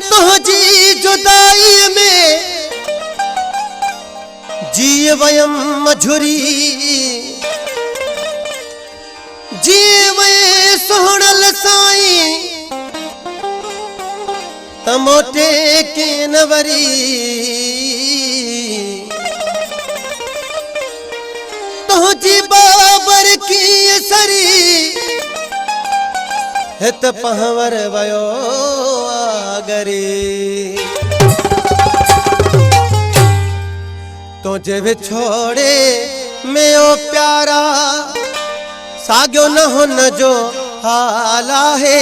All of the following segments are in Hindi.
तुझी जुदाई में जिए वयम मझुरी जिए वे सोहणल साईं तमोटे के नवरी तुझी बाबर की सरी हित पहवर वयो आगरे तुझे भी छोड़े में ओ प्यारा साग्यो न हुन जो हाला है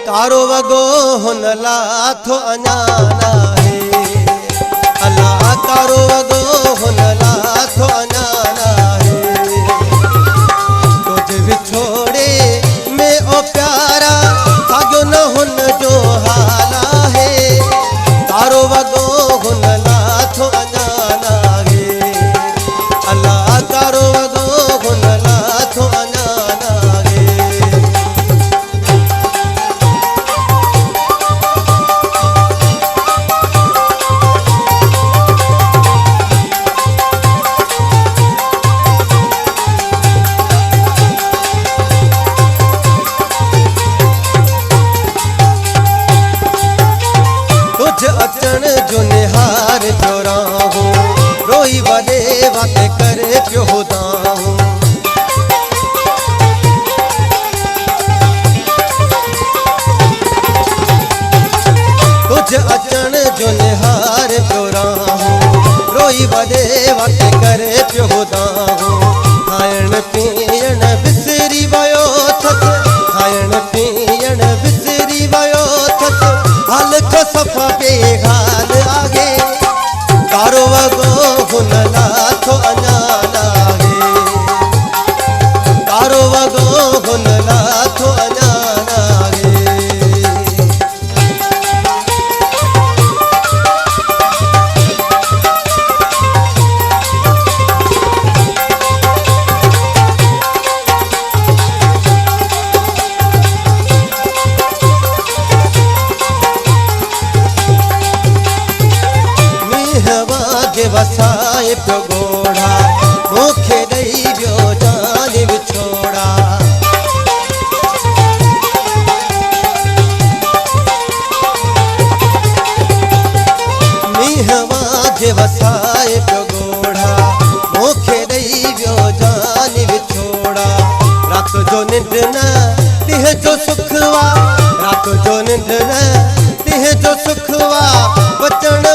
तारो वगो हुन लाथो अनाना है अल्लाह तारो वगो हुन लाथो अनाना है तुझे भी छोड़े में ओ प्यारा साग्यो न हुन जो हाला है तारो वगो हुन लाथो अनाना है अल्लाह तारो वगो हुन लाथो अनाना है अचन जो निहार जोरा हूँ रोई वडे बातें करे पियो होता हूँ तुझ अचन जो निहार जोरा हूँ रोई वडे बातें करे पियो होता हूँ खायण पीयण बिसरी वयो थक खायण पीयण बिसरी वयो थक हाल को सफा बेहाल आगे तारो वगो हुन लाथो अनाना है तारो वगो हुन लाथो अनाना है वसाए पियो गोढ़ा मूंखे ॾेई वियो जान विछोड़ा मींहवा जे वसाए पियो गोढ़ा मूंखे ॾेई वियो जान विछोड़ा रात जो निंड न ॾींहं जो सुखवा रात जो निंड न ॾींहं जो सुखवा बचण